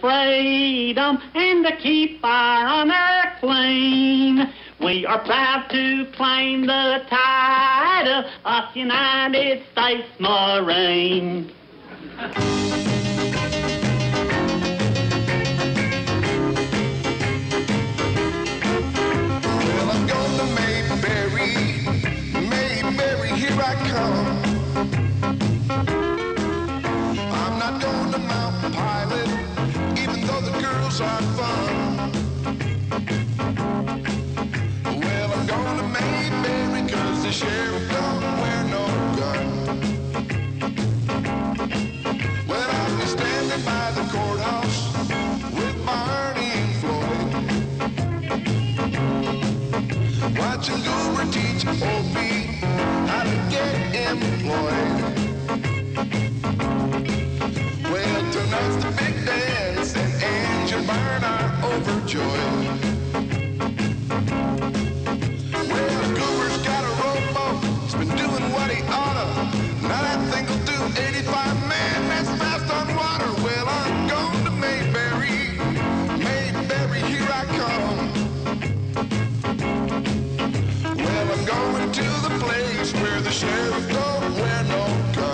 freedom and to keep our honor clean. We are proud to claim the title of United States Marine. Well, I'm going to Mayberry, here I come. I'm not going to Mount Pilot, even though the girls are fun. Well, I'm going to Mayberry, 'cause the sheriff don't wear no gun. Well, I'll be standing by the courthouse with Barney and Floyd, watching Goober teach old Pete how to get employed. Well, tonight's the big dance, and Angie and Byrne are overjoyed. Well, Goober's got a rowboat, he's been doing what he oughta. Now that thing will do 85 men, that's fast on water. Well, I'm going to Mayberry, here I come. Well, I'm going to the place where the sheriff don't wear no gun.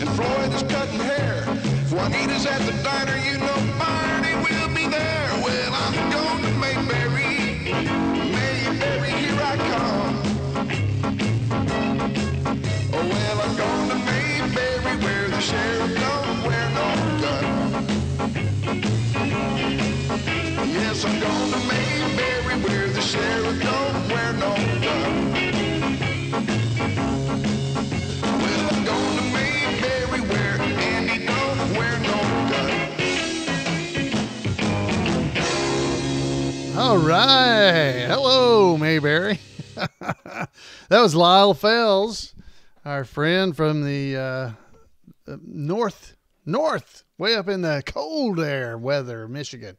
And Floyd is cutting hair. If Juanita's at the diner, you know Barney will be there. Well, I'm going to Mayberry, here I come. Oh, well, I'm going to Mayberry, where the sheriff don't wear no gun. Yes, I'm going to Mayberry, where the sheriff don't wear no gun. Well, I'm going to Mayberry, where Andy don't wear no gun. All right. Hello, Mayberry. That was Lyle Fells, our friend from the north, way up in the cold air weather, Michigan.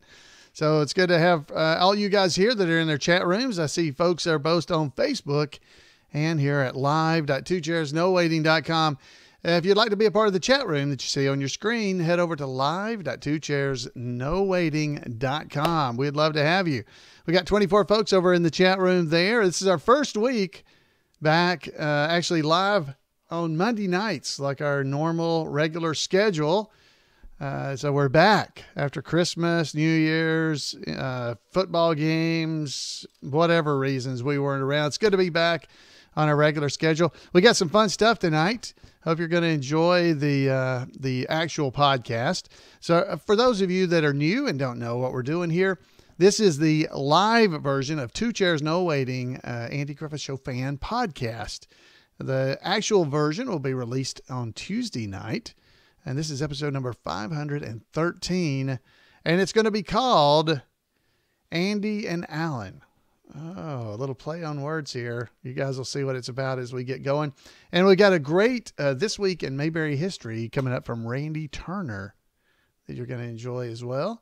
So it's good to have all you guys here that are in their chat rooms. I see folks that are both on Facebook and here at live.twochairsnowaiting.com. If you'd like to be a part of the chat room that you see on your screen, head over to live.twochairsnowaiting.com. We'd love to have you. We got 24 folks over in the chat room there. This is our first week back, actually live on Monday nights, like our normal regular schedule. So we're back after Christmas, New Year's, football games, whatever reasons we weren't around. It's good to be back on our regular schedule. We got some fun stuff tonight. Hope you're going to enjoy the actual podcast. So for those of you that are new and don't know what we're doing here, this is the live version of Two Chairs No Waiting, Andy Griffith Show fan podcast. The actual version will be released on Tuesday night. And this is episode number 513. And it's going to be called Andy and Alan. Oh, a little play on words here. You guys will see what it's about as we get going. And we got a great This Week in Mayberry History coming up from Randy Turner that you're going to enjoy as well.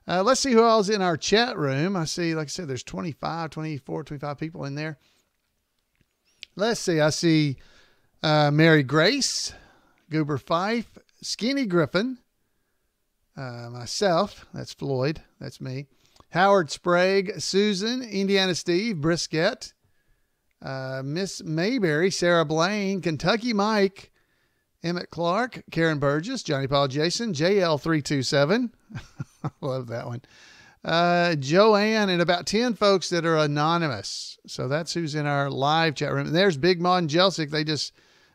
Let's see who else in our chat room. I see, like I said, there's 24, 25 people in there. Let's see. I see Mary Grace, Goober Fife, Skinny Griffin, myself, that's Floyd, that's me, Howard Sprague, Susan, Indiana Steve, Brisket, Miss Mayberry, Sarah Blaine, Kentucky Mike, Emmett Clark, Karen Burgess, Johnny Paul Jason, JL327, I love that one, Joanne, and about 10 folks that are anonymous. So that's who's in our live chat room. And there's Big Ma and Jelsic. They just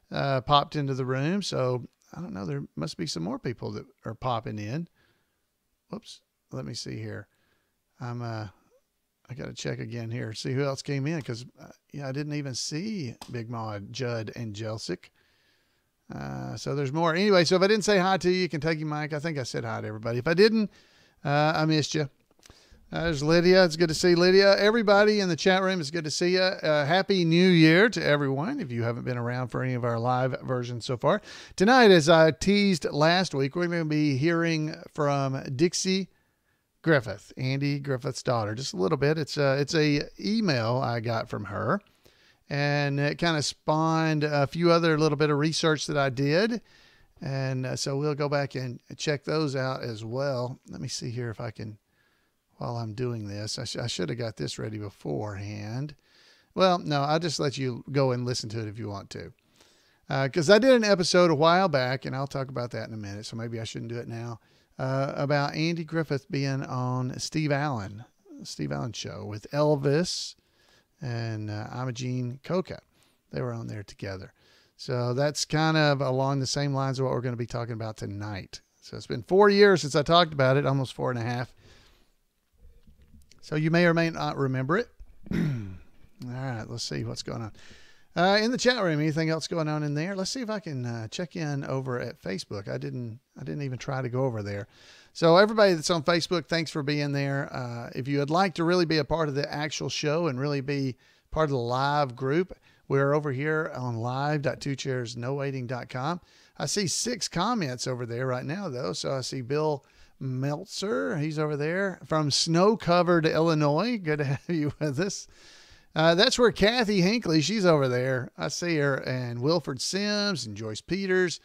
popped into the room. So I don't know. There must be some more people that are popping in. Whoops. Let me see here. I got to check again here. See who else came in. Because, I didn't even see Big Ma, Judd, and Jelsic. So there's more. Anyway, so if I didn't say hi to you, Kentucky Mike, I think I said hi to everybody. If I didn't, I missed you. There's Lydia. It's good to see Lydia. Everybody in the chat room, it's good to see you. Happy New Year to everyone. If you haven't been around for any of our live versions so far. Tonight, as I teased last week, we're going to be hearing from Dixie Griffith, Andy Griffith's daughter, just a little bit. It's a email I got from her, and it kind of spawned a few other little bit of research that I did. And so we'll go back and check those out as well. Let me see here if I can, while I'm doing this, I should have got this ready beforehand. Well, no, I'll just let you go and listen to it if you want to. Because I did an episode a while back, and I'll talk about that in a minute, so maybe I shouldn't do it now, about Andy Griffith being on Steve Allen show with Elvis and Imogene Coca. They were on there together. So that's kind of along the same lines of what we're going to be talking about tonight. So it's been 4 years since I talked about it, almost 4.5. So you may or may not remember it. All right, let's see what's going on. In the chat room, anything else going on in there? Let's see if I can check in over at Facebook. I didn't even try to go over there. So everybody that's on Facebook, thanks for being there. If you would like to really be a part of the actual show and really be part of the live group, we're over here on live.twochairsnowaiting.com. I see 6 comments over there right now, though. So I see Bill Meltzer. He's over there from snow-covered Illinois. Good to have you with us. That's where Kathy Hinckley, she's over there. I see her, and Wilford Sims and Joyce Peters.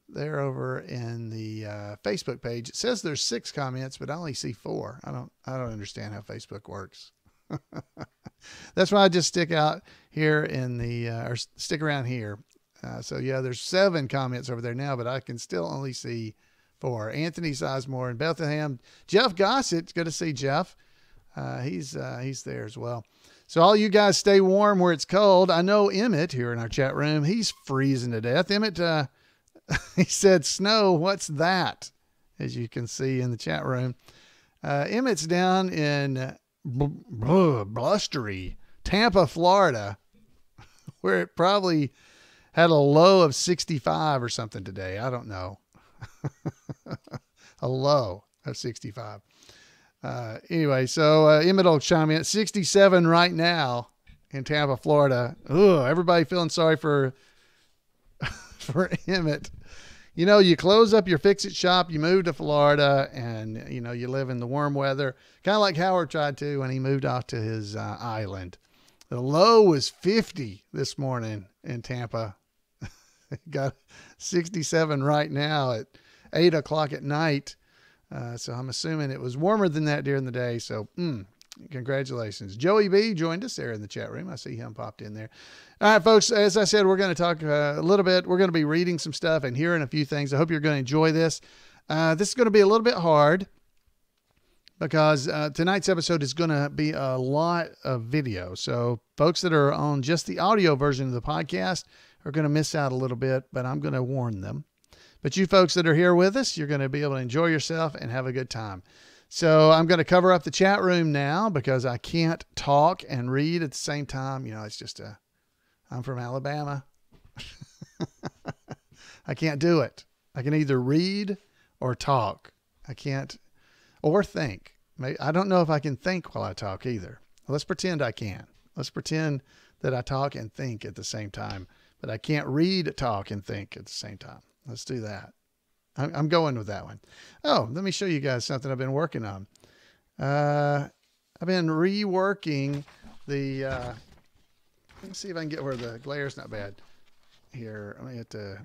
They're over in the Facebook page. It says there's 6 comments, but I only see 4. I don't understand how Facebook works. That's why I just stick out here in the or stick around here. So yeah, there's 7 comments over there now, but I can still only see 4. Anthony Sizemore in Bethlehem. Jeff Gossett, good to see Jeff. He's there as well. So all you guys stay warm where it's cold. I know Emmett here in our chat room, he's freezing to death. Emmett, he said, snow, what's that? As you can see in the chat room. Emmett's down in blustery Tampa, Florida, where it probably had a low of 65 or something today. I don't know. A low of 65. Anyway, so Emmett will chime in at 67 right now in Tampa, Florida. Ugh, everybody feeling sorry for Emmett. You know, you close up your fix-it shop, you move to Florida, and, you know, you live in the warm weather, kind of like Howard tried to when he moved off to his island. The low was 50 this morning in Tampa. Got 67 right now at 8 o'clock at night. So I'm assuming it was warmer than that during the day. So congratulations. Joey B joined us there in the chat room. I see him popped in there. All right, folks, as I said, we're going to talk a little bit. We're going to be reading some stuff and hearing a few things. I hope you're going to enjoy this. This is going to be a little bit hard because tonight's episode is going to be a lot of video. So folks that are on just the audio version of the podcast are going to miss out a little bit, but I'm going to warn them. But you folks that are here with us, you're going to be able to enjoy yourself and have a good time. So I'm going to cover up the chat room now because I can't talk and read at the same time. You know, it's just I'm from Alabama. I can't do it. I can either read or talk. I can't, or think. I don't know if I can think while I talk either. Let's pretend I can. Let's pretend that I talk and think at the same time, but I can't read, talk, and think at the same time. Let's do that. I'm going with that one. Oh, let me show you guys something I've been working on. I've been reworking the, let's see if I can get where the glare's not bad. Here, let me hit the,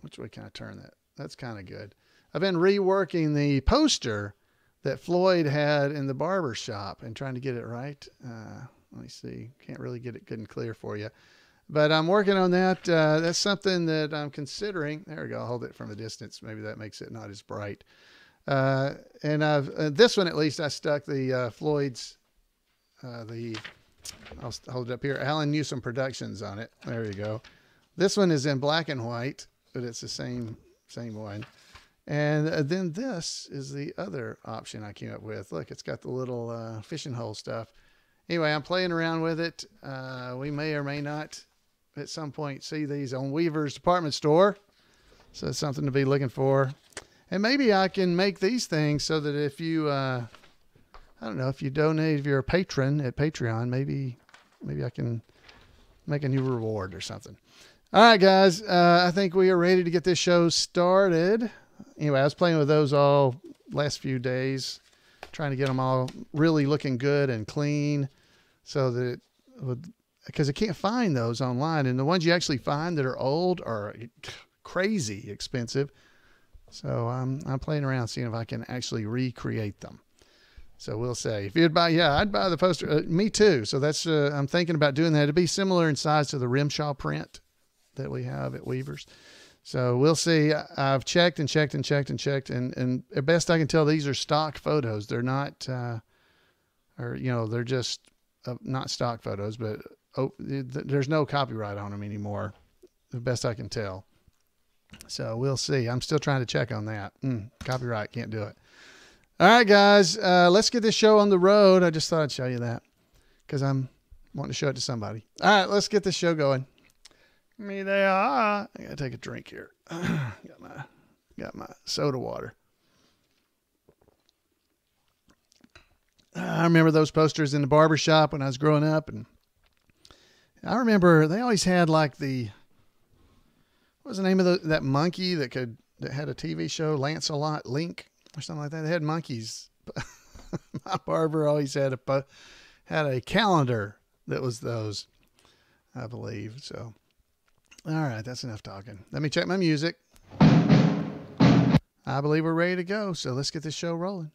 which way can I turn that? That's kind of good. I've been reworking the poster that Floyd had in the barber shop and trying to get it right. Let me see. Can't really get it good and clear for you. But I'm working on that. That's something that I'm considering. There we go. I'll hold it from a distance. Maybe that makes it not as bright. And I've this one at least I stuck the Floyd's I'll hold it up here. Alan Newsom Productions on it. There you go. This one is in black and white, but it's the same one. And then this is the other option I came up with. Look, it's got the little fishing hole stuff. Anyway, I'm playing around with it. We may or may not at some point see these on Weaver's Department Store. So it's something to be looking for. And maybe I can make these things so that if you, I I don't know if you donate, if you're a patron at Patreon, maybe I can make a new reward or something. All right, guys. I think we are ready to get this show started. Anyway, I was playing with those all last few days, trying to get them all really looking good and clean so that it would, because I can't find those online. And the ones you actually find that are old are crazy expensive. So I'm playing around seeing if I can actually recreate them. So we'll see. If you'd buy, I'd buy the poster. Me too. So that's, I'm thinking about doing that. It'd be similar in size to the Rimshaw print that we have at Weavers. So we'll see. I've checked and at best I can tell, these are stock photos. They're not, they're just not stock photos, but there's no copyright on them anymore. The best I can tell. So we'll see. I'm still trying to check on that. Copyright, can't do it. All right, guys, let's get this show on the road. I just thought I'd show you that because I'm wanting to show it to somebody. All right, let's get this show going. Me they are. I gotta take a drink here. Got my soda water. I remember those posters in the barber shop when I was growing up, and I remember they always had like what was the name of that monkey that had a TV show, Lancelot Link or something like that. They had monkeys. My barber always had a calendar that was those, I believe. So, all right, that's enough talking. Let me check my music. I believe we're ready to go. So let's get this show rolling.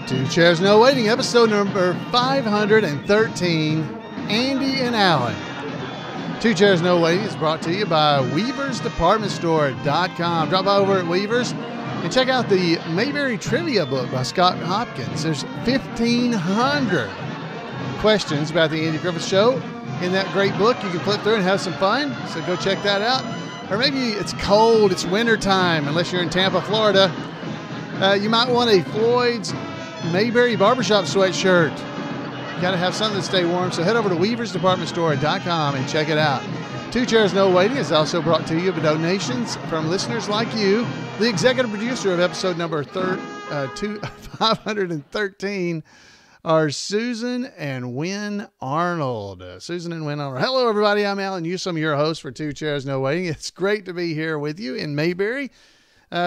Two Chairs No Waiting, episode number 513, Andy and Alan. Two Chairs No Waiting is brought to you by WeaversDepartmentStore.com. Drop by over at Weavers and check out the Mayberry Trivia book by Scott Hopkins. There's 1,500 questions about the Andy Griffith Show in that great book. You can flip through and have some fun, so go check that out. Or maybe it's cold, it's winter time, unless you're in Tampa, Florida. You might want a Floyd's Mayberry Barbershop sweatshirt. Got to have something to stay warm, so head over to WeaversDepartmentStore.com and check it out. Two Chairs No Waiting is also brought to you by donations from listeners like you. The executive producer of episode number 513 are Susan and Wynn Arnold. Susan and Wynn Arnold. Hello, everybody. I'm Alan Newsome, your host for Two Chairs No Waiting. It's great to be here with you in Mayberry.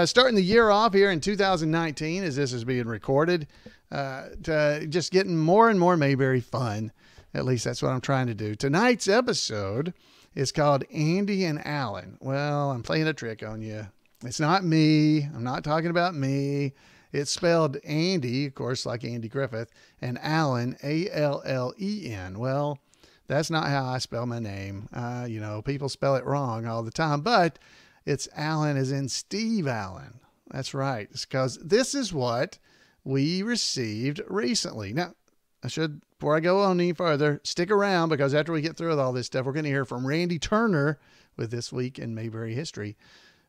Starting the year off here in 2019 as this is being recorded, just getting more and more Mayberry fun. At least that's what I'm trying to do. Tonight's episode is called Andy and Alan. Well, I'm playing a trick on you. It's not me. I'm not talking about me. It's spelled Andy, of course, like Andy Griffith, and Allen, A-L-L-E-N. Well, that's not how I spell my name. People spell it wrong all the time, but it's Allen as in Steve Allen. That's right. It's because this is what we received recently. Now, before I go on any further, stick around because after we get through with all this stuff, we're going to hear from Randy Turner with This Week in Mayberry History.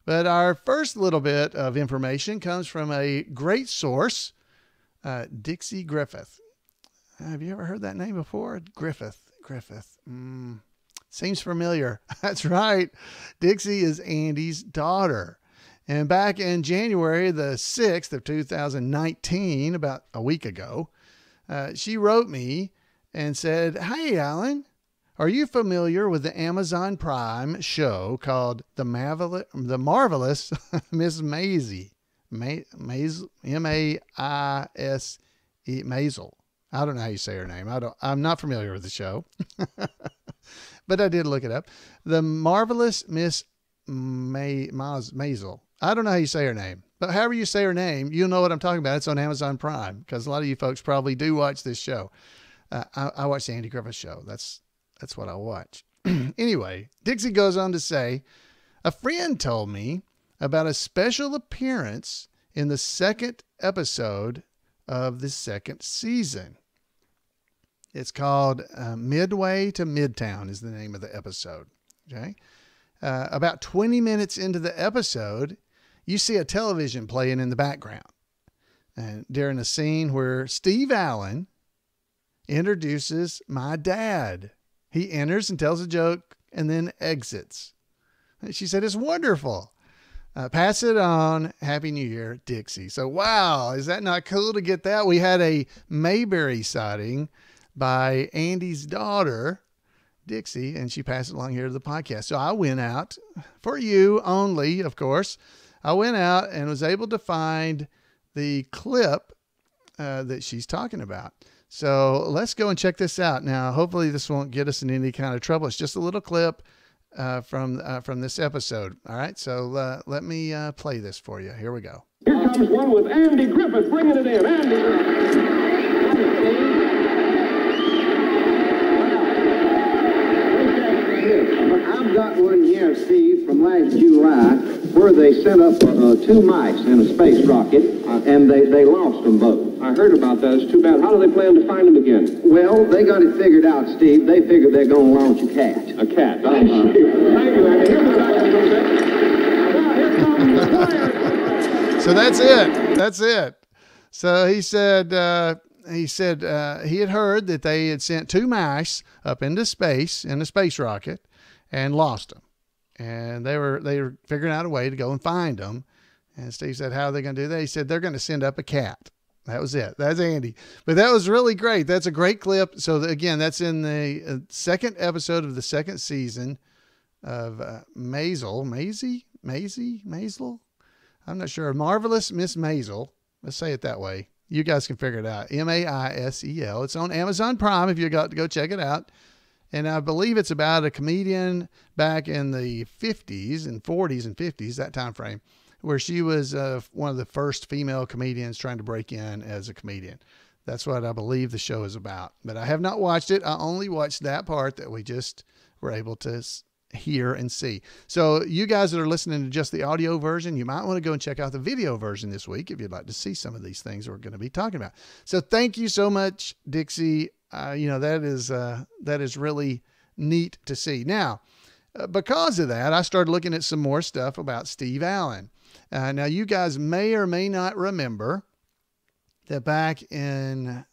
But our first little bit of information comes from a great source, Dixie Griffith. Have you ever heard that name before? Griffith. Seems familiar. That's right. Dixie is Andy's daughter. And back in January the 6th of 2019, about a week ago, she wrote me and said, "Hey, Alan, are you familiar with the Amazon Prime show called The Marvelous Miss Maisie? M-A-I-S-E, Maisel. I don't know how you say her name. I'm not familiar with the show." But I did look it up. The Marvelous Miss Maisel. I don't know how you say her name, but however you say her name, you'll know what I'm talking about. It's on Amazon Prime because a lot of you folks probably do watch this show. I watch the Andy Griffith Show. That's what I watch. Anyway, Dixie goes on to say, a friend told me about a special appearance in the second episode of the second season. It's called Midway to Midtown is the name of the episode. Okay. About 20 minutes into the episode, you see a television playing in the background. And during a scene where Steve Allen introduces my dad. He enters and tells a joke and then exits. And she said, it's wonderful. Pass it on. Happy New Year, Dixie. So, wow, is that not cool to get that? We had a Mayberry sighting by Andy's daughter, Dixie, and she passed it along here to the podcast. So I went out, for you only, of course. I went out and was able to find the clip that she's talking about. So let's go and check this out. Now, hopefully this won't get us in any kind of trouble. It's just a little clip from this episode. All right, so let me play this for you. Here we go. Here comes one with Andy Griffith bringing it in. Andy Griffith. I've got one here, Steve, from last July, where they sent up two mice in a space rocket, and they lost them both. I heard about that. It's too bad. How do they plan to find them again? Well, they got it figured out, Steve. They figured they're going to launch a cat. A cat. Thank you, Andy. Here's the back of the Now, here comes the fire. So that's it. That's it. So he said he had heard that they had sent two mice up into space in a space rocket and lost them. And they were figuring out a way to go and find them. And Steve said, how are they going to do that? He said, they're going to send up a cat. That was it. That's Andy. But that was really great. That's a great clip. So again, that's in the second episode of the second season of Maisel. I'm not sure. Marvelous Miss Maisel. Let's say it that way. You guys can figure it out. Maisel. It's on Amazon Prime if you got to go check it out. And I believe it's about a comedian back in the 50s and 40s and 50s, that time frame, where she was one of the first female comedians trying to break in as a comedian. That's what I believe the show is about. But I have not watched it. I only watched that part that we just were able to hear and see. So you guys that are listening to just the audio version, you might want to go and check out the video version this week if you'd like to see some of these things we're going to be talking about. So thank you so much, Dixie. That is really neat to see. Now, because of that, I started looking at some more stuff about Steve Allen. Now, you guys may or may not remember that back in,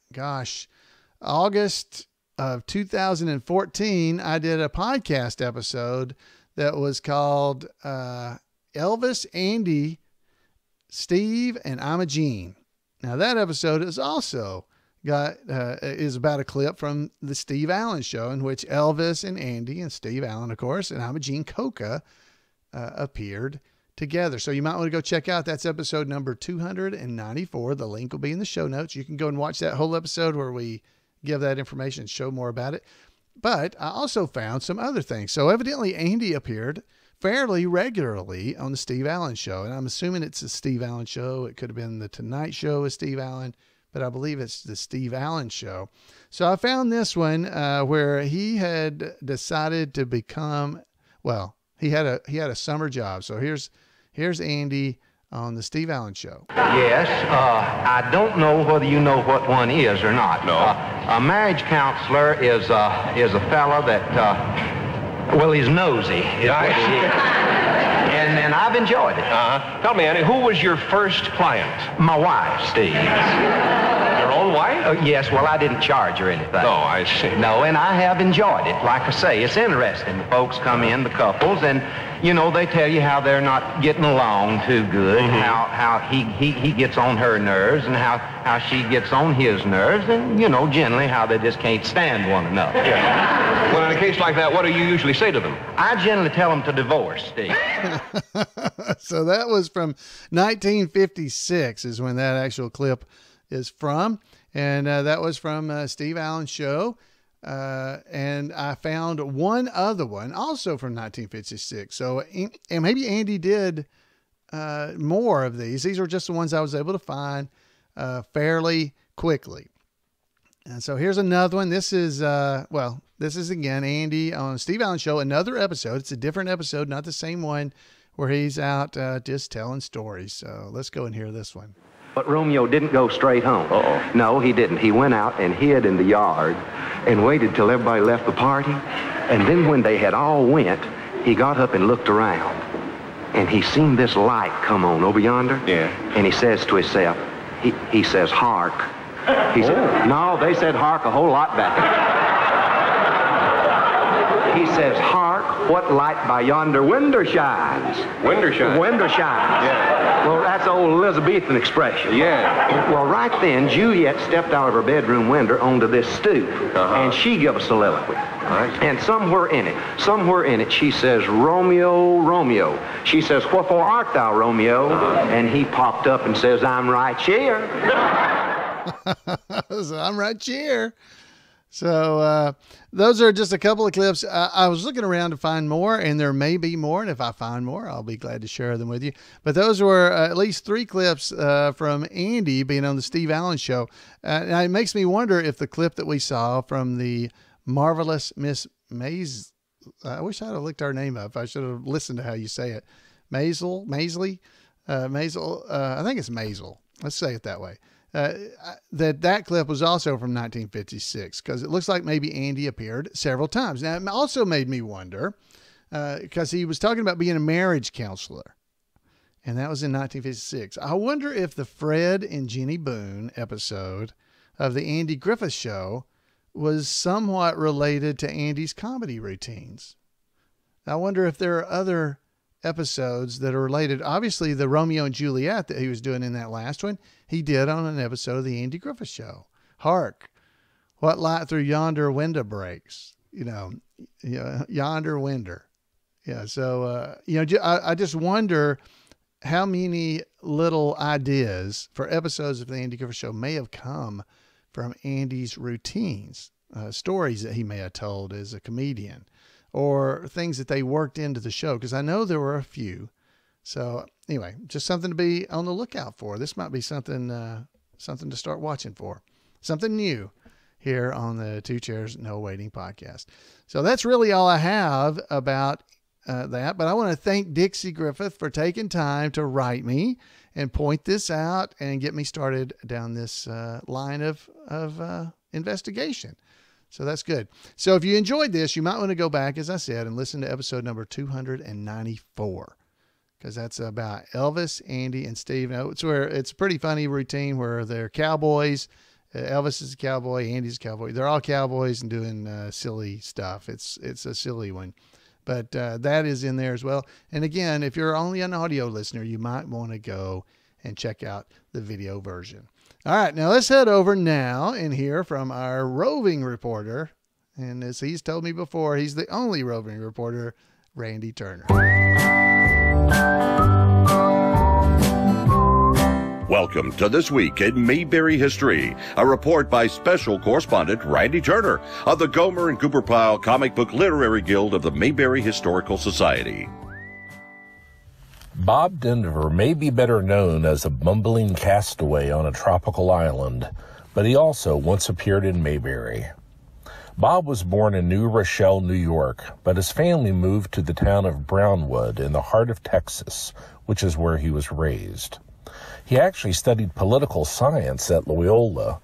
August of 2014, I did a podcast episode that was called Elvis, Andy, Steve, and I'm a Gene. Now, that episode is also is about a clip from the Steve Allen Show in which Elvis and Andy and Steve Allen, of course, and I'm a Gene Coca appeared together. So you might want to go check out. That's episode number 294. The link will be in the show notes. You can go and watch that whole episode where we give that information and show more about it. But I also found some other things. So evidently Andy appeared fairly regularly on the Steve Allen Show. And I'm assuming it's the Steve Allen Show. It could have been the Tonight Show with Steve Allen, but I believe it's the Steve Allen Show. So I found this one where he had decided to become, he had a summer job. So here's Andy on the Steve Allen Show. Yes, I don't know whether you know what one is or not. No. A marriage counselor is a fella that, he's nosy. Is what he is. And I've enjoyed it. Tell me, Andy, who was your first client? My wife, Steve. Your own wife? Yes, I didn't charge her anything. No, I see. No, and I have enjoyed it. Like I say, it's interesting. The folks come in, the couples, and, they tell you how they're not getting along too good, how he gets on her nerves, and how she gets on his nerves, and, generally how they just can't stand one another. Yeah. Well, in a case like that, what do you usually say to them? I generally tell them to divorce, Steve. So that was from 1956 is when that actual clip is from. And that was from Steve Allen's show. And I found one other one also from 1956. So, and maybe Andy did more of these. These were just the ones I was able to find fairly quickly. And so here's another one. This is, again, Andy on Steve Allen Show, another episode. It's a different episode, not the same one where he's out just telling stories. So let's go and hear this one. But Romeo didn't go straight home. Uh-oh. No, he didn't. He went out and hid in the yard and waited till everybody left the party. And then when they had all went, he got up and looked around. And he seen this light come on over yonder. Yeah. And he says to himself, He says, hark. He said, no, they said hark a whole lot better. He says, hark, what light by yonder window shines. Window shine. Window shines. Yeah. Well, that's old Elizabethan expression. Yeah. Well, right then, Juliet stepped out of her bedroom window onto this stoop, and she gave a soliloquy. Right. And somewhere in it, she says, Romeo, Romeo. She says, wherefore art thou, Romeo? And he popped up and says, I'm right here. So I'm right here. So those are just a couple of clips. I was looking around to find more, and there may be more. And if I find more, I'll be glad to share them with you. But those were at least 3 clips from Andy being on the Steve Allen Show. And it makes me wonder if the clip that we saw from the Marvelous Miss Maisel, I wish I'd have looked her name up. I should have listened to how you say it. Maisel, I think it's Maisel. Let's say it that way. That clip was also from 1956, because it looks like maybe Andy appeared several times. Now, it also made me wonder, because he was talking about being a marriage counselor, and that was in 1956. I wonder if the Fred and Jenny Boone episode of the Andy Griffith Show was somewhat related to Andy's comedy routines. I wonder if there are other episodes that are related. Obviously, the Romeo and Juliet that he was doing in that last one, he did on an episode of the Andy Griffith Show. Hark, what light through yonder window breaks? Yonder window. Yeah. So, I just wonder how many little ideas for episodes of the Andy Griffith Show may have come from Andy's routines, stories that he may have told as a comedian, or things that they worked into the show, because I know there were a few. So anyway, just something to be on the lookout for. This might be something to start watching for. Something new here on the Two Chairs No Waiting podcast. So that's really all I have about that. But I want to thank Dixie Griffith for taking time to write me and point this out and get me started down this line of investigation. So that's good. So if you enjoyed this, you might want to go back, as I said, and listen to episode number 294, because that's about Elvis, Andy, and Steve. Now, it's a pretty funny routine where they're cowboys. Elvis is a cowboy, Andy's a cowboy. They're all cowboys and doing silly stuff. It's a silly one, but that is in there as well. And again, if you're only an audio listener, you might want to go and check out the video version. All right, now let's head over now and hear from our roving reporter. And as he's told me before, he's the only roving reporter, Randy Turner. Welcome to This Week in Mayberry History, a report by special correspondent Randy Turner of the Gomer and Cooper Pyle Comic Book Literary Guild of the Mayberry Historical Society. Bob Denver may be better known as a bumbling castaway on a tropical island, but he also once appeared in Mayberry. Bob was born in New Rochelle, New York, but his family moved to the town of Brownwood in the heart of Texas, which is where he was raised. He actually studied political science at Loyola,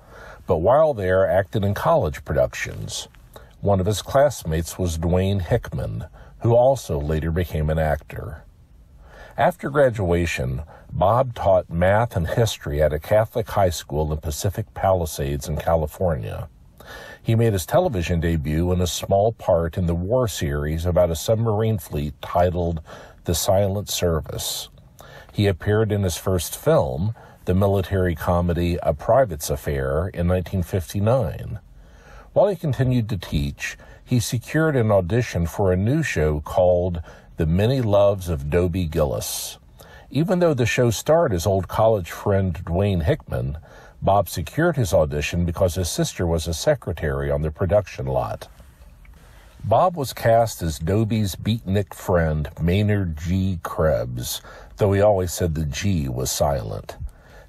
but while there acted in college productions. One of his classmates was Dwayne Hickman, who also later became an actor. After graduation, Bob taught math and history at a Catholic high school in Pacific Palisades in California. He made his television debut in a small part in the war series about a submarine fleet titled The Silent Service. He appeared in his first film, the military comedy A Private's Affair, in 1959. While he continued to teach, he secured an audition for a new show called The Many Loves of Dobie Gillis. Even though the show starred his old college friend Dwayne Hickman, Bob secured his audition because his sister was a secretary on the production lot. Bob was cast as Dobie's beatnik friend Maynard G. Krebs, though he always said the G was silent.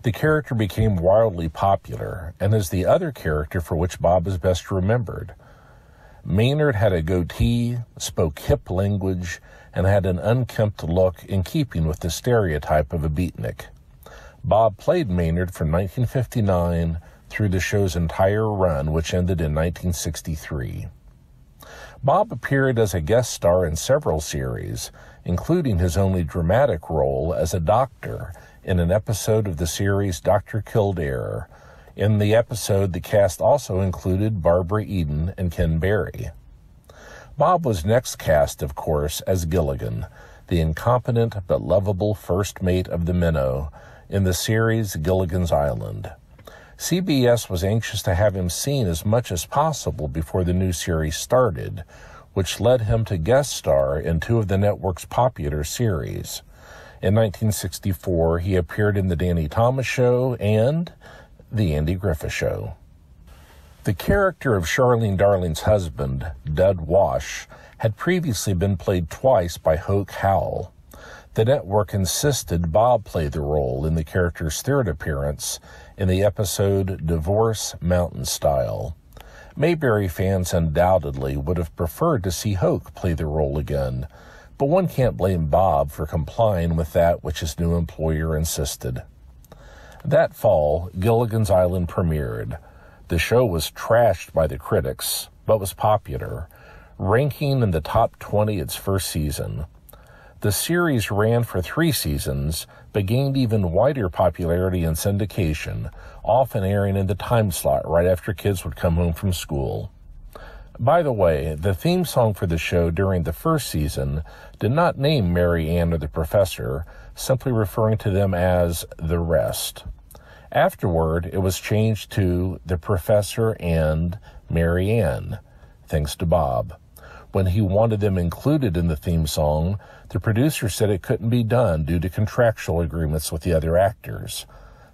The character became wildly popular, and is the other character for which Bob is best remembered. Maynard had a goatee, spoke hip language, and had an unkempt look in keeping with the stereotype of a beatnik. Bob played Maynard from 1959 through the show's entire run, which ended in 1963. Bob appeared as a guest star in several series, including his only dramatic role as a doctor in an episode of the series Dr. Kildare. In the episode, the cast also included Barbara Eden and Ken Berry. Bob was next cast, of course, as Gilligan, the incompetent but lovable first mate of the Minnow in the series Gilligan's Island. CBS was anxious to have him seen as much as possible before the new series started, which led him to guest star in two of the network's popular series. In 1964, he appeared in The Danny Thomas Show and The Andy Griffith Show. The character of Charlene Darling's husband, Dud Wash, had previously been played twice by Hoke Howell. The network insisted Bob play the role in the character's third appearance in the episode Divorce Mountain Style. Mayberry fans undoubtedly would have preferred to see Hoke play the role again, but one can't blame Bob for complying with that which his new employer insisted. That fall, Gilligan's Island premiered. The show was trashed by the critics, but was popular, ranking in the top 20 its first season. The series ran for 3 seasons, but gained even wider popularity in syndication, often airing in the time slot right after kids would come home from school. By the way, the theme song for the show during the first season did not name Mary Ann or the Professor, simply referring to them as the rest. Afterward, it was changed to The Professor and Mary Ann, thanks to Bob. When he wanted them included in the theme song, the producer said it couldn't be done due to contractual agreements with the other actors.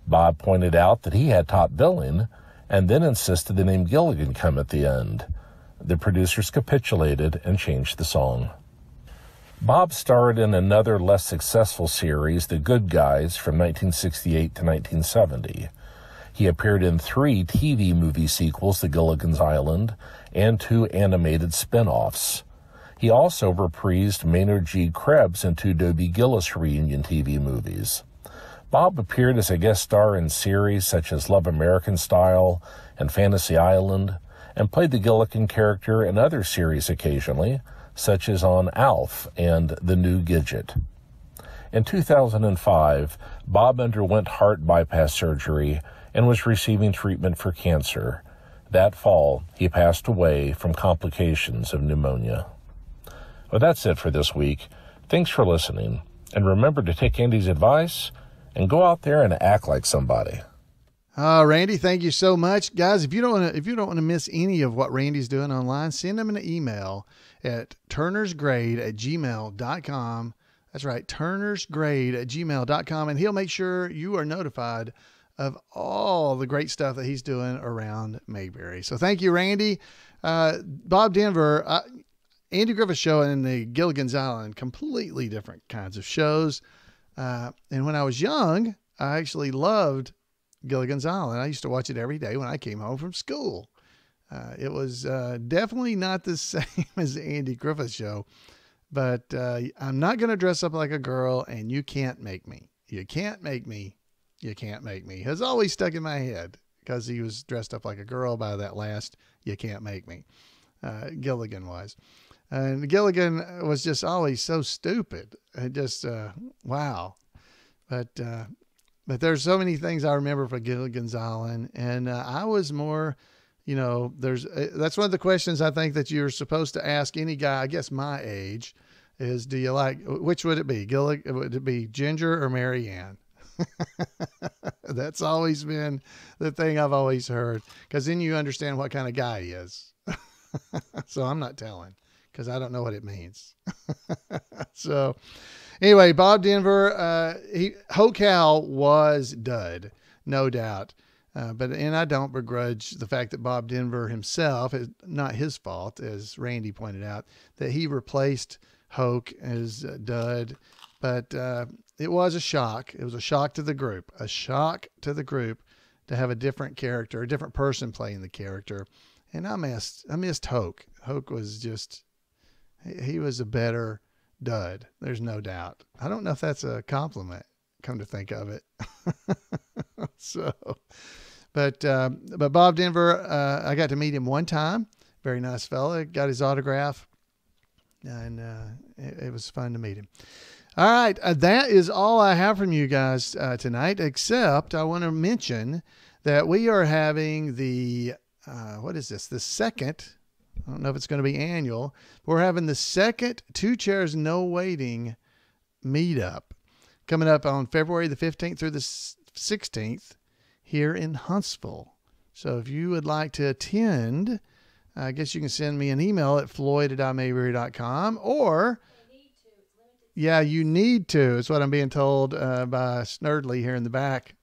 Bob pointed out that he had top billing, and then insisted the name Gilligan come at the end. The producers capitulated and changed the song. Bob starred in another less successful series, The Good Guys, from 1968 to 1970. He appeared in 3 TV movie sequels to Gilligan's Island and 2 animated spin-offs. He also reprised Maynard G. Krebs in 2 Dobie Gillis reunion TV movies. Bob appeared as a guest star in series such as Love American Style and Fantasy Island, and played the Gilligan character in other series occasionally, such as on Alf and The New Gidget. In 2005, Bob underwent heart bypass surgery and was receiving treatment for cancer. That fall, he passed away from complications of pneumonia. Well, that's it for this week. Thanks for listening, and remember to take Andy's advice and go out there and act like somebody. Randy, thank you so much, guys. If you don't want to miss any of what Randy's doing online, send him an email at turnersgrade@gmail.com. That's right, turnersgrade@gmail.com, and he'll make sure you are notified of all the great stuff that he's doing around Mayberry. So thank you, Randy. Bob Denver, Andy Griffith Show and the Gilligan's Island, completely different kinds of shows. And when I was young, I actually loved Gilligan's Island. I used to watch it every day when I came home from school. It was definitely not the same as the Andy Griffith Show, but I'm not going to dress up like a girl, and you can't make me. You can't make me. You can't make me. Has always stuck in my head because he was dressed up like a girl by that last You Can't Make Me. Gilligan was. And Gilligan was just always so stupid. It just, wow. But there's so many things I remember from Gilligan's Island. And I was more, that's one of the questions I think that you're supposed to ask any guy, I guess my age, is do you like, which would it be? Would it be Ginger or Mary Ann? That's always been the thing I've always heard, because then you understand what kind of guy he is. So I'm not telling, because I don't know what it means. So anyway, Bob Denver, Hoke Howell was dud, no doubt. And I don't begrudge the fact that Bob Denver himself, is not his fault, as Randy pointed out, that he replaced Hoke as dud. But it was a shock. It was a shock to the group. A shock to the group to have a different character, a different person playing the character. And I missed Hoke. Hoke was just, he was a better dud. There's no doubt. I don't know if that's a compliment, come to think of it. But Bob Denver, I got to meet him one time. Very nice fella. Got his autograph, and it was fun to meet him. All right. That is all I have from you guys tonight, except I want to mention that we are having the, what is this? The second, I don't know if it's going to be annual, but we're having the second Two Chairs No Waiting meetup coming up on February the 15th through the 16th here in Huntsville. So if you would like to attend, I guess you can send me an email at floyd@imayberry.com, or yeah, you need to. It's what I'm being told by Snurdly here in the back.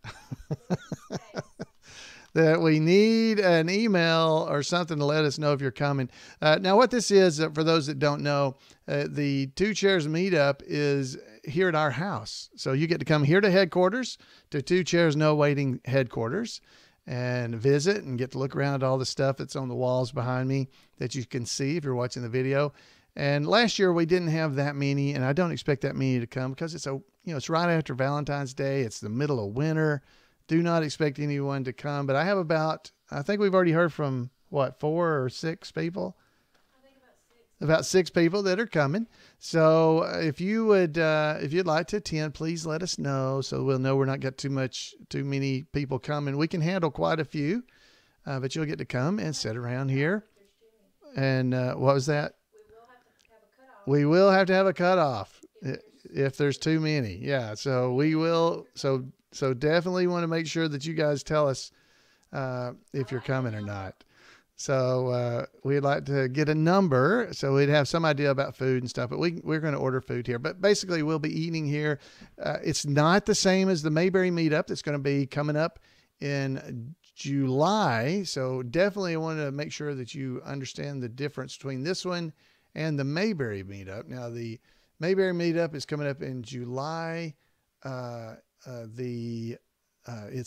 That we need an email or something to let us know if you're coming. Now, what this is, for those that don't know, the Two Chairs meetup is here at our house. So you get to come here to headquarters, to Two Chairs No Waiting headquarters, and visit and get to look around at all the stuff that's on the walls behind me that you can see if you're watching the video. And last year we didn't have that many, and I don't expect that many to come because it's right after Valentine's Day. It's the middle of winter. Do not expect anyone to come, but I have I think we've already heard from 4 or 6 people. I think about 6 people that are coming. So if you would, if you'd like to attend, please let us know so we'll know we're not got too many people coming. We can handle quite a few, but you'll get to come and sit around here. And what was that? We will have to have a cutoff if there's too many. Yeah. So we will. So definitely want to make sure that you guys tell us if you're coming or not. So we'd like to get a number so we'd have some idea about food and stuff. But we're going to order food here. But basically, we'll be eating here. It's not the same as the Mayberry meetup that's going to be coming up in July. So definitely I want to make sure that you understand the difference between this one and the Mayberry meetup. Now, the Mayberry meetup is coming up in July. It's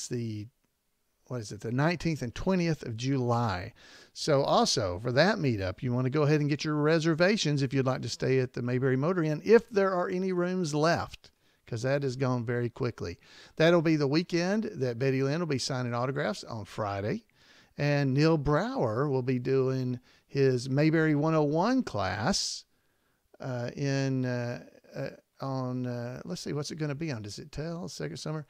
the 19th and 20th of July. So also for that meetup, you want to go ahead and get your reservations if you'd like to stay at the Mayberry Motor Inn, if there are any rooms left, because that has gone very quickly. That'll be the weekend that Betty Lynn will be signing autographs on Friday, and Neil Brower will be doing his Mayberry 101 class let's see, what's it going to be on? Does it tell? Second summer?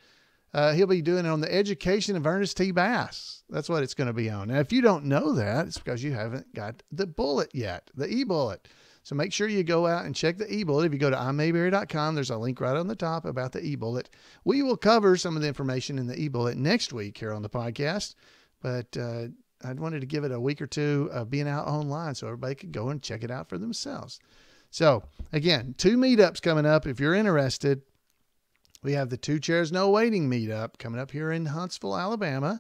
He'll be doing it on the education of Ernest T. Bass. That's what it's going to be on. Now, if you don't know that, it's because you haven't got the bullet yet, the e-bullet. So make sure you go out and check the e-bullet. If you go to imayberry.com, there's a link right on the top about the e-bullet. We will cover some of the information in the e-bullet next week here on the podcast, but I wanted to give it a week or two of being out online so everybody could go and check it out for themselves. So again, 2 meetups coming up. If you're interested, we have the Two Chairs No Waiting meetup coming up here in Huntsville, Alabama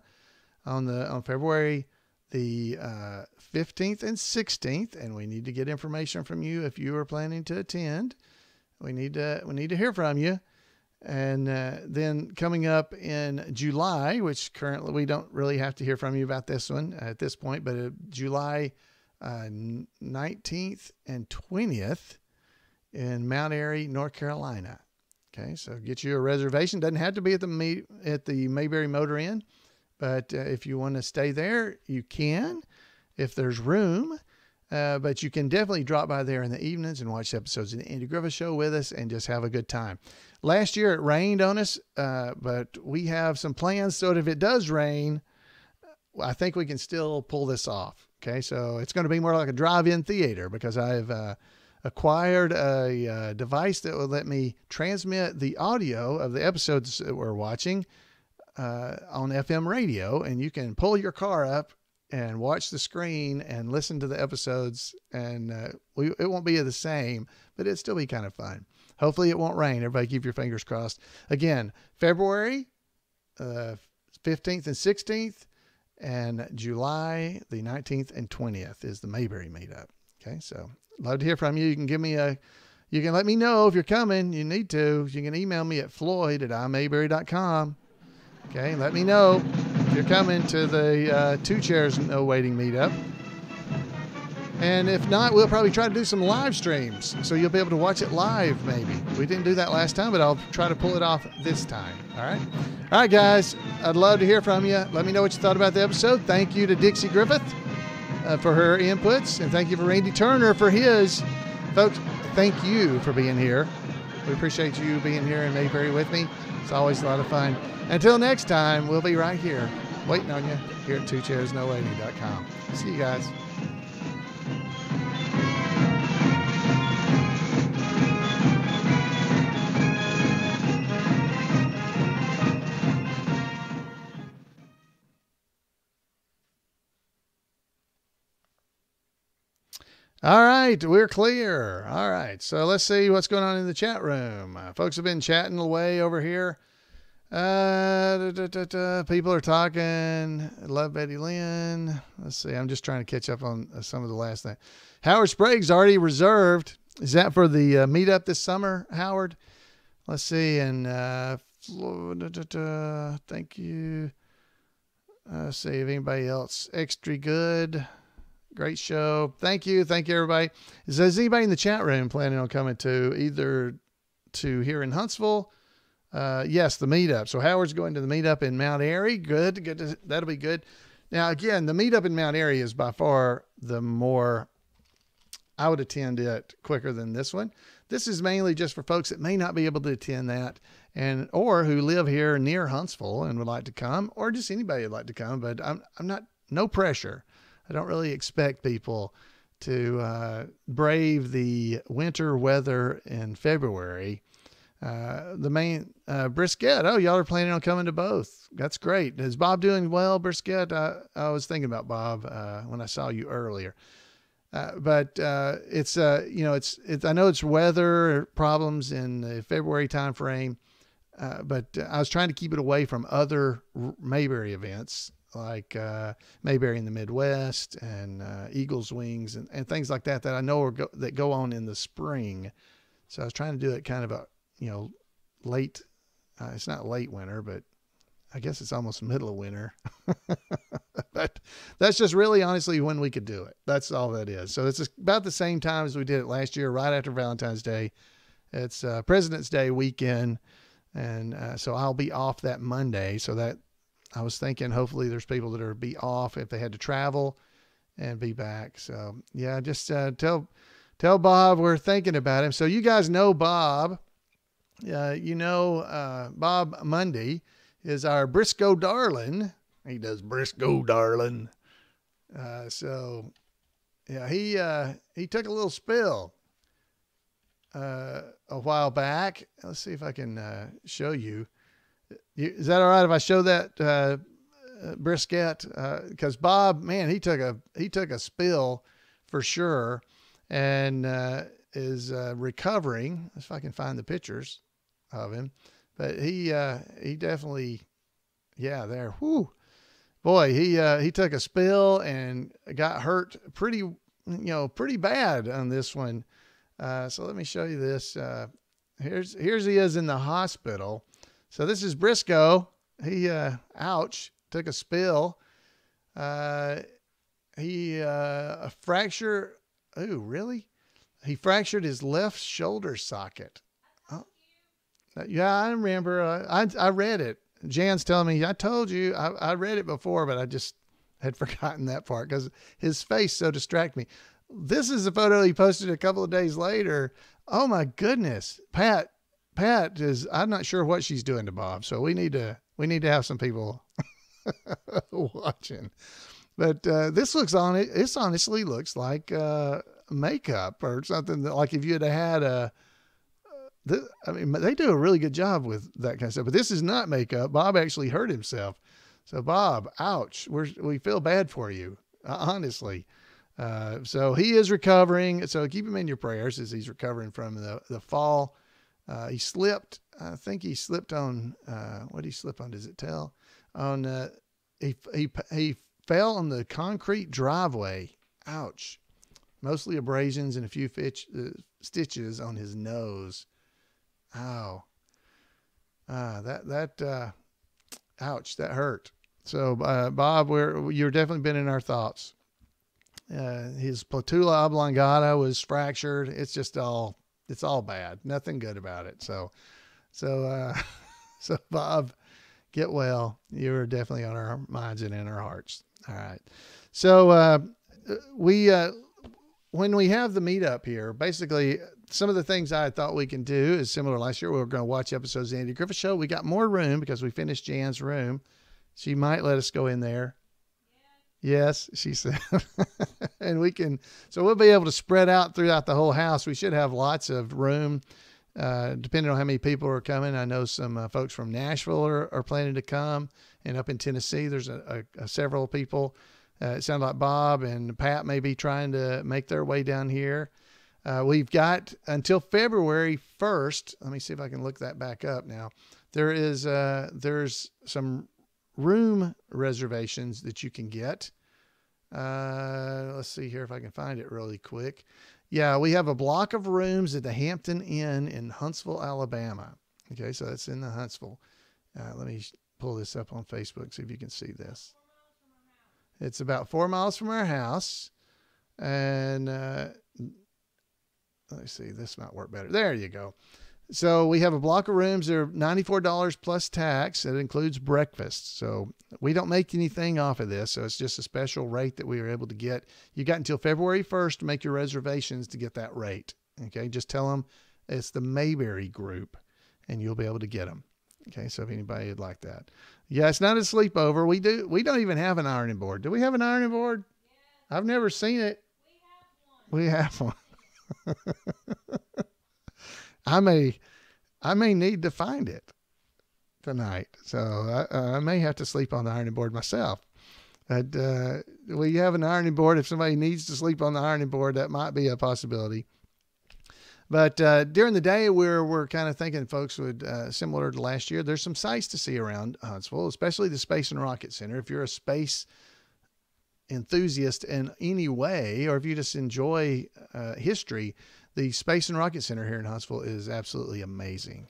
on February the 15th and 16th. And we need to get information from you if you are planning to attend. We need to hear from you. And then coming up in July, which currently we don't really have to hear from you about this one at this point, but July 19th and 20th in Mount Airy, North Carolina. Okay, so get you a reservation. Doesn't have to be at the Mayberry Motor Inn, but if you want to stay there, you can, if there's room. But you can definitely drop by there in the evenings and watch episodes of the Andy Griffith Show with us and just have a good time. Last year it rained on us, but we have some plans so that if it does rain, I think we can still pull this off. Okay, so it's going to be more like a drive-in theater because I've acquired a device that will let me transmit the audio of the episodes that we're watching on FM radio, and you can pull your car up and watch the screen and listen to the episodes, and it won't be the same, but it'll still be kind of fun. Hopefully it won't rain. Everybody keep your fingers crossed. Again, February 15th and 16th, and July the 19th and 20th is the Mayberry meetup. Okay, so love to hear from you. You can you can let me know if you're coming. You need to. You can email me at floyd@imayberry.com. Okay, let me know if you're coming to the Two Chairs No Waiting meetup. And if not, we'll probably try to do some live streams, so you'll be able to watch it live maybe. We didn't do that last time, but I'll try to pull it off this time. All right? All right, guys. I'd love to hear from you. Let me know what you thought about the episode. Thank you to Dixie Griffith for her inputs, and thank you for Randy Turner for his. Folks, thank you for being here. We appreciate you being here in Mayberry with me. It's always a lot of fun. Until next time, we'll be right here waiting on you here at twochairsnowaiting.com. See you guys. All right, we're clear. All right, so let's see what's going on in the chat room. Folks have been chatting away over here. People are talking. Love Betty Lynn. Let's see. I'm just trying to catch up on some of the last thing. Howard Sprague's already reserved. Is that for the meetup this summer, Howard? Let's see. And thank you. Let's see if anybody else. Extra good. Great show. Thank you. Thank you, everybody. Is anybody in the chat room planning on coming to either to here in Huntsville? Yes, the meetup. So Howard's going to the meetup in Mount Airy. Good. Good. That'll be good. Now, again, the meetup in Mount Airy is by far the more, I would attend it quicker than this one. This is mainly just for folks that may not be able to attend that or who live here near Huntsville and would like to come, or just anybody would like to come, but I'm not, no pressure. I don't really expect people to brave the winter weather in February. The main Brisket. Oh, y'all are planning on coming to both. That's great. Is Bob doing well, Brisket? I was thinking about Bob when I saw you earlier. But it's I know it's weather problems in the February timeframe, but I was trying to keep it away from other Mayberry events, like Mayberry in the Midwest and Eagles Wings and things like that I know that go on in the spring. So I was trying to do it kind of a, late, it's not late winter, but I guess it's almost middle of winter. But that's just really honestly when we could do it. That's all that is. So it's about the same time as we did it last year, right after Valentine's Day. It's President's Day weekend. And so I'll be off that Monday, so that I was thinking hopefully there's people that are be off if they had to travel and be back. So yeah, just tell Bob we're thinking about him. So you guys know Bob. Bob Mundy is our Briscoe darling. He does Briscoe darling. So yeah, he took a little spill a while back. Let's see if I can show you. Is that all right if I show that Brisket? Because Bob, man, he took a spill for sure, and is recovering. If I can find the pictures of him, but he definitely, yeah, there. Whoo, boy, he took a spill and got hurt pretty bad on this one. So let me show you this. Here's he is in the hospital. So this is Briscoe. He, took a spill. He fractured. Oh, really? He fractured his left shoulder socket. Oh, yeah, I remember. I read it. Jan's telling me, I told you. I read it before, but I just had forgotten that part because his face so distracted me. This is a photo he posted a couple of days later. Oh my goodness. Pat is, I'm not sure what she's doing to Bob. So we need to have some people watching, but this this honestly looks like makeup or something that, like if you had they do a really good job with that kind of stuff, but this is not makeup. Bob actually hurt himself. So Bob, ouch. We feel bad for you, honestly. So he is recovering. So keep him in your prayers as he's recovering from the fall. He slipped. I think he slipped on, what did he slip on? Does it tell? He fell on the concrete driveway. Ouch. Mostly abrasions and a few stitches on his nose. Ow. Ouch, that hurt. So, Bob, you're definitely been in our thoughts. His platula oblongata was fractured. It's all bad. Nothing good about it. So Bob, get well. You're definitely on our minds and in our hearts. All right. So, when we have the meetup here, basically some of the things I thought we can do is similar. Last year we were going to watch episodes of the Andy Griffith Show. We got more room because we finished Jan's room. She might let us go in there. Yes, she said. And so we'll be able to spread out throughout the whole house. We should have lots of room, depending on how many people are coming. I know some folks from Nashville are planning to come, and up in Tennessee, there's several people. It sounded like Bob and Pat may be trying to make their way down here. We've got until February 1st. Let me see if I can look that back up now. There's some room reservations that you can get. Let's see here if I can find it really quick. Yeah, we have a block of rooms at the Hampton Inn in Huntsville, Alabama. Okay, so that's in the Huntsville. Let me pull this up on Facebook, see if you can see this. It's about 4 miles from our house. And let's see, this might work better. There you go. So we have a block of rooms. They're $94 plus tax. It includes breakfast. So we don't make anything off of this. So it's just a special rate that we were able to get. You got until February 1st to make your reservations to get that rate. Okay. Just tell them it's the Mayberry group and you'll be able to get them. Okay. So if anybody would like that. Yeah. It's not a sleepover. We don't even have an ironing board. Do we have an ironing board? Yeah. I've never seen it. We have one. I may need to find it tonight, so I may have to sleep on the ironing board myself. But we have an ironing board. If somebody needs to sleep on the ironing board, that might be a possibility. But during the day, we're kind of thinking folks would, similar to last year, there's some sights to see around Huntsville, especially the Space and Rocket Center. If you're a space enthusiast in any way, or if you just enjoy history, the Space and Rocket Center here in Huntsville is absolutely amazing.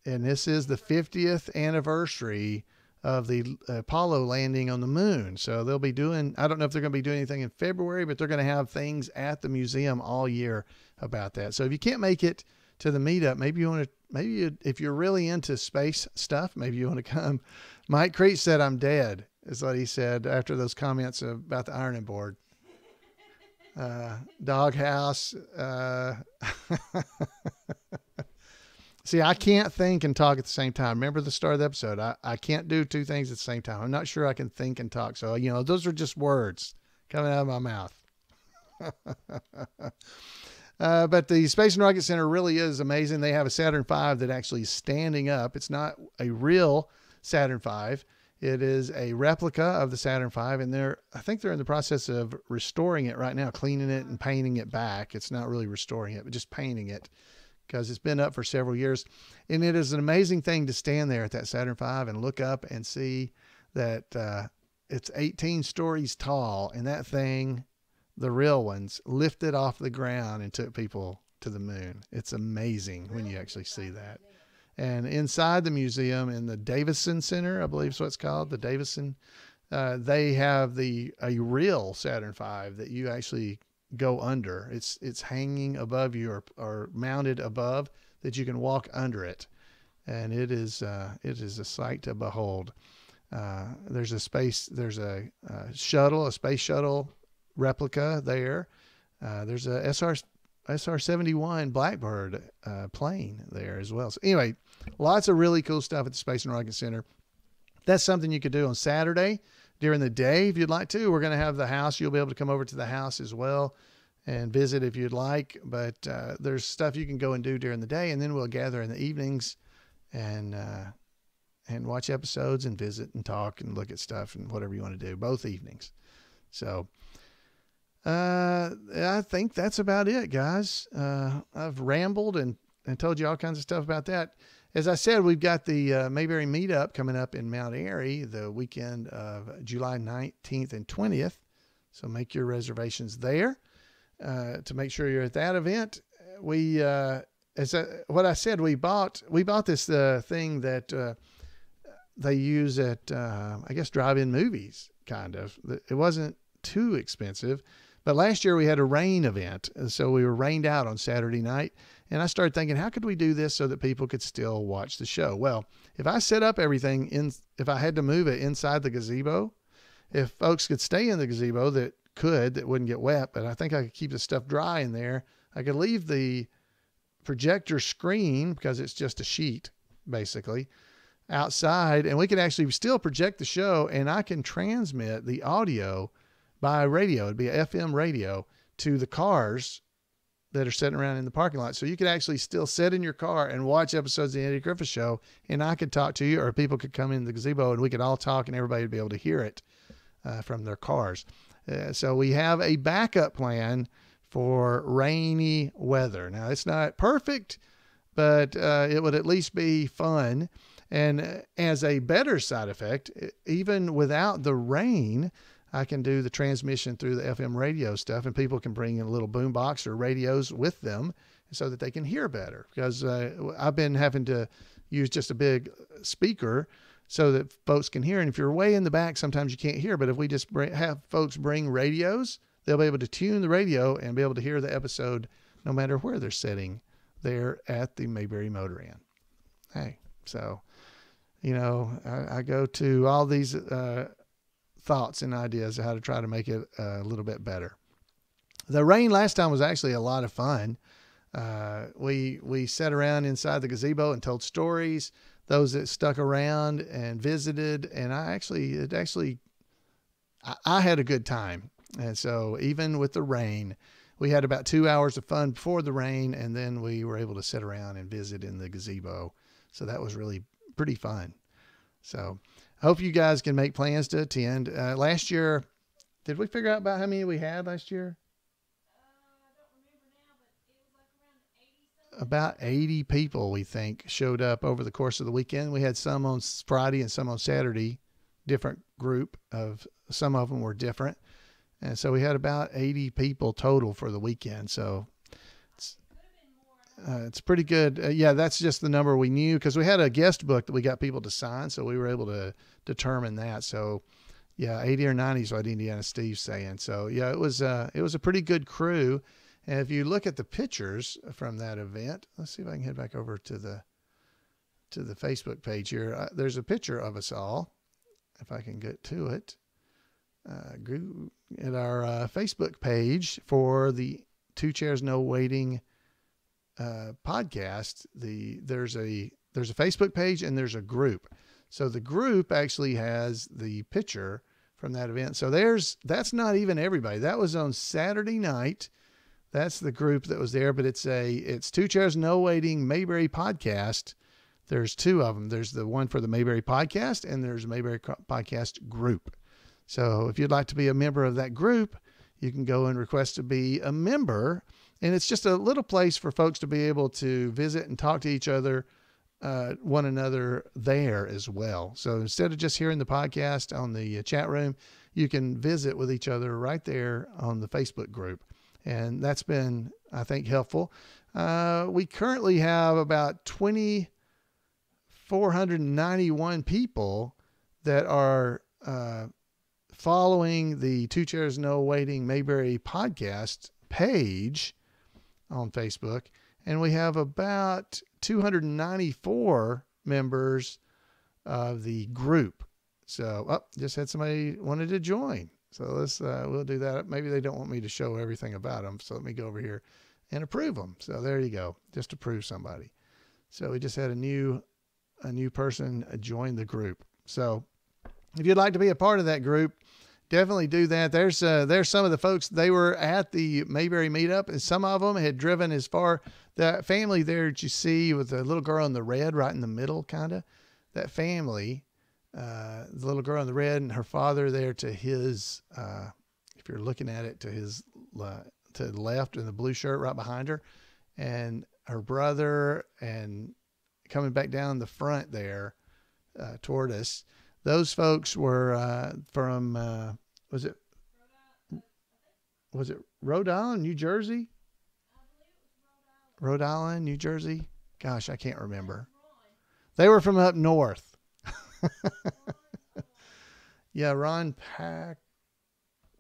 And this is the 50th anniversary of the Apollo landing on the moon. So they'll be doing, I don't know if they're going to be doing anything in February, but they're going to have things at the museum all year about that. So if you can't make it to the meetup, if you're really into space stuff, maybe you want to come. Mike Creech said, "I'm dead," is what he said after those comments about the ironing board. Doghouse. See, I can't think and talk at the same time. Remember the start of the episode? I can't do two things at the same time. I'm not sure I can think and talk. So, those are just words coming out of my mouth. But the Space and Rocket Center really is amazing. They have a Saturn V that actually is standing up. It's not a real Saturn V. It is a replica of the Saturn V, and I think they're in the process of restoring it right now, cleaning it and painting it back. It's not really restoring it, but just painting it because it's been up for several years. And it is an amazing thing to stand there at that Saturn V and look up and see that it's 18 stories tall, and that thing, the real ones, lifted off the ground and took people to the moon. It's amazing when you actually see that. And inside the museum in the Davison Center, I believe is what it's called, the Davison, they have a real Saturn V that you actually go under. It's hanging above you or mounted above that you can walk under it. And it is a sight to behold. There's a space shuttle replica there. There's a SR-71 Blackbird plane there as well. So anyway, lots of really cool stuff at the Space and Rocket Center. That's something you could do on Saturday during the day if you'd like to. We're going to have the house. You'll be able to come over to the house as well and visit if you'd like. But there's stuff you can go and do during the day, and then we'll gather in the evenings and watch episodes and visit and talk and look at stuff and whatever you want to do, both evenings. So I think that's about it, guys. I've rambled and told you all kinds of stuff about that. As I said, we've got the Mayberry Meetup coming up in Mount Airy the weekend of July 19th and 20th. So make your reservations there to make sure you're at that event. What I said, we bought this thing that they use at, I guess, drive-in movies, kind of. It wasn't too expensive. But last year we had a rain event, so we were rained out on Saturday night, and I started thinking, how could we do this so that people could still watch the show? Well, if I set up everything if I had to move it inside the gazebo, if folks could stay in the gazebo that could that wouldn't get wet, but I think I could keep the stuff dry in there. I could leave the projector screen, because it's just a sheet basically, outside, and we can actually still project the show, and I can transmit the audio by radio. It'd be a FM radio to the cars that are sitting around in the parking lot. So you could actually still sit in your car and watch episodes of the Eddie Griffith Show, and I could talk to you, or people could come in the gazebo and we could all talk and everybody would be able to hear it from their cars. So we have a backup plan for rainy weather. Now, it's not perfect, but it would at least be fun. And as a better side effect, even without the rain, I can do the transmission through the FM radio stuff, and people can bring in a little boom box or radios with them so that they can hear better. Because I've been having to use just a big speaker so that folks can hear. And if you're way in the back, sometimes you can't hear. But if we just have folks bring radios, they'll be able to tune the radio and be able to hear the episode no matter where they're sitting there at the Mayberry Motor Inn. Hey, so, you know, I go to all these thoughts and ideas of how to try to make it a little bit better. The rain last time was actually a lot of fun. We sat around inside the gazebo and told stories, those that stuck around and visited. And I had a good time. And so even with the rain, we had about 2 hours of fun before the rain, and then we were able to sit around and visit in the gazebo. So that was really pretty fun. So I hope you guys can make plans to attend. Last year, did we figure out about how many we had last year? I don't remember now, but it was like around 80 something. About 80 people, we think, showed up over the course of the weekend. We had some on Friday and some on Saturday, different group of, some of them were different. And so we had about 80 people total for the weekend. So it's pretty good. Yeah, that's just the number we knew, because we had a guest book that we got people to sign, so we were able to determine that. So, yeah, 80 or 90 is what Indiana Steve's saying. So, yeah, it was a pretty good crew. And if you look at the pictures from that event, let's see if I can head back over to the Facebook page here. There's a picture of us all, if I can get to it. At our Facebook page for the Two Chairs No Waiting podcast, there's a Facebook page and there's a group. So the group actually has the picture from that event. So that's not even everybody. That was on Saturday night. That's the group that was there, but it's Two Chairs No Waiting Mayberry podcast. There's two of them. There's the one for the Mayberry podcast, and there's a Mayberry podcast group. So if you'd like to be a member of that group, you can go and request to be a member. And it's just a little place for folks to be able to visit and talk to each other, one another there as well. So instead of just hearing the podcast on the chat room, you can visit with each other right there on the Facebook group. And that's been, I think, helpful. We currently have about 2,491 people that are following the Two Chairs No Waiting Mayberry podcast page on Facebook. And we have about 294 members of the group. So, just had somebody wanted to join. So we'll do that. Maybe they don't want me to show everything about them. So let me go over here and approve them. So there you go. Just approve somebody. So we just had a new person join the group. So if you'd like to be a part of that group, definitely do that. There's some of the folks, they were at the Mayberry meetup, and some of them had driven as far, that family there that you see with the little girl in the red right in the middle, kind of, that family, the little girl in the red and her father there to his, if you're looking at it, to his, to the left, in the blue shirt right behind her, and her brother, and coming back down the front there, toward us. Those folks were from, was it Rhode Island, New Jersey? Rhode Island, New Jersey? Gosh, I can't remember. They were from up north. Yeah, Ron Pack.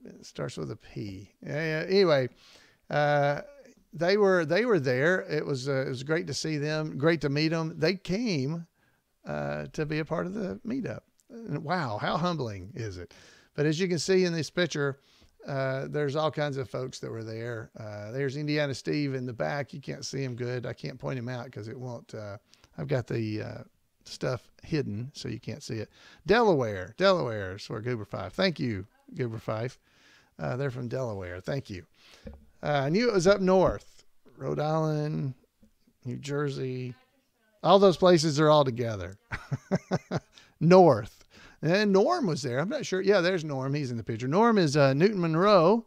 It starts with a P. Yeah. Anyway, they were there. It was great to see them. Great to meet them. They came to be a part of the meetup. And wow, how humbling is it? But as you can see in this picture, There's all kinds of folks that were there. There's Indiana Steve in the back. You can't see him good. I can't point him out because it won't. I've got the stuff hidden so you can't see it. Delaware is where Goober Five. Thank you, Goober Five. They're from Delaware. Thank you. I knew it was up north. Rhode Island, New Jersey. All those places are all together. North. And Norm was there. I'm not sure. Yeah, there's Norm. He's in the picture. Norm is Newton Monroe.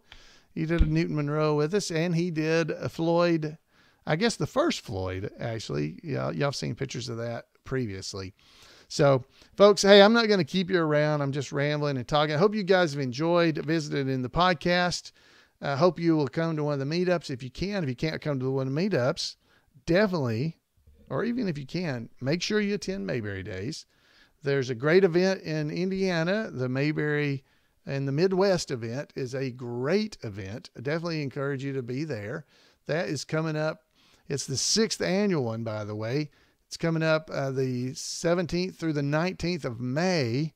He did a Newton Monroe with us, and he did a Floyd, I guess the first Floyd, actually. Yeah, y'all have seen pictures of that previously. So, folks, hey, I'm not going to keep you around. I'm just rambling and talking. I hope you guys have enjoyed visiting in the podcast. I hope you will come to one of the meetups if you can. If you can't come to one of the meetups, definitely, or even if you can, make sure you attend Mayberry Days. There's a great event in Indiana. The Mayberry and the Midwest event is a great event. I definitely encourage you to be there. That is coming up. It's the 6th annual one, by the way. It's coming up the 17th through the 19th of May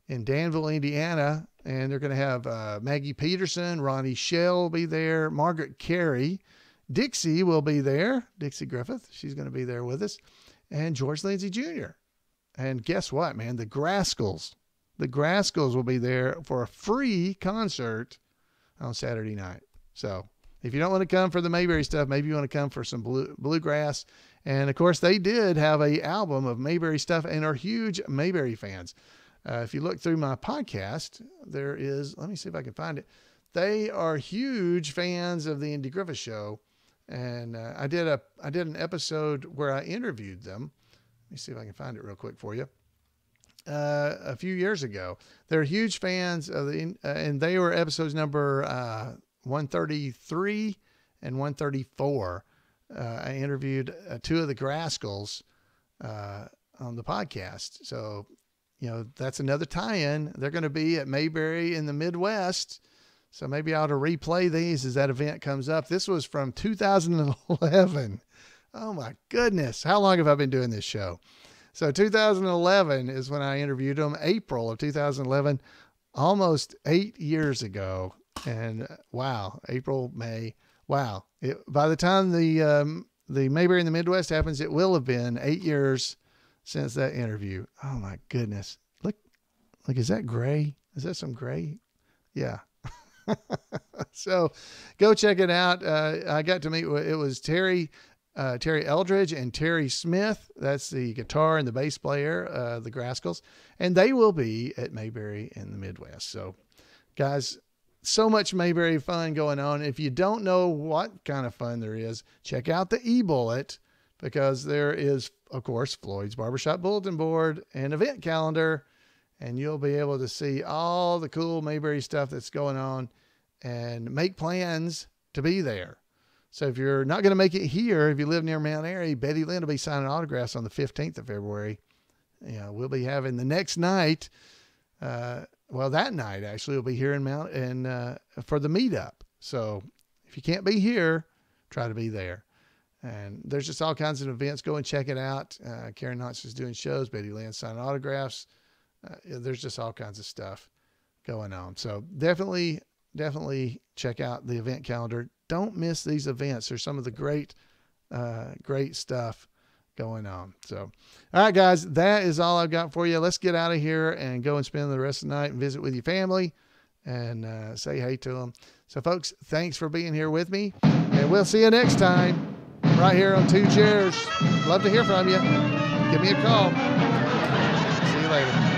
in Danville, Indiana. And they're going to have Maggie Peterson, Ronnie Shell will be there, Margaret Carey, Dixie will be there, Dixie Griffith. She's going to be there with us, and George Lindsay Jr. And guess what, man? The Graskels will be there for a free concert on Saturday night. So if you don't want to come for the Mayberry stuff, maybe you want to come for some bluegrass. And of course, they did have an album of Mayberry stuff and are huge Mayberry fans. If you look through my podcast, there is, let me see if I can find it. They are huge fans of the Andy Griffith Show. And I did an episode where I interviewed them. Let me see if I can find it real quick for you. A few years ago, they're huge fans of and they were episodes number 133 and 134. I interviewed two of the Graskels on the podcast. So, that's another tie-in. They're going to be at Mayberry in the Midwest. So maybe I ought to replay these as that event comes up. This was from 2011. Oh my goodness. How long have I been doing this show? So 2011 is when I interviewed them, April of 2011, almost 8 years ago. And wow, April, May, wow. By the time the Mayberry in the Midwest happens, it will have been 8 years since that interview. Oh my goodness. Look, is that gray? Is that some gray? Yeah. So go check it out. I got to meet, it was Terry Eldridge and Terry Smith. That's the guitar and the bass player, the Graskels, and they will be at Mayberry in the Midwest. So guys, so much Mayberry fun going on. If you don't know what kind of fun there is, check out the e-bullet, because there is, of course, Floyd's Barbershop Bulletin Board and event calendar, and you'll be able to see all the cool Mayberry stuff that's going on and make plans to be there. So if you're not going to make it here, if you live near Mount Airy, Betty Lynn will be signing autographs on the 15th of February. We'll be having the next night. That night actually we'll be here for the meetup. So if you can't be here, try to be there. And there's just all kinds of events. Go and check it out. Karen Knotts is doing shows. Betty Lynn signing autographs. There's just all kinds of stuff going on. So definitely check out the event calendar. Don't miss these events. There's some of the great stuff going on. So, all right, guys, that is all I've got for you. Let's get out of here and go and spend the rest of the night and visit with your family and say hey to them. So, folks, thanks for being here with me, and we'll see you next time right here on Two Chairs. Love to hear from you. Give me a call. See you later.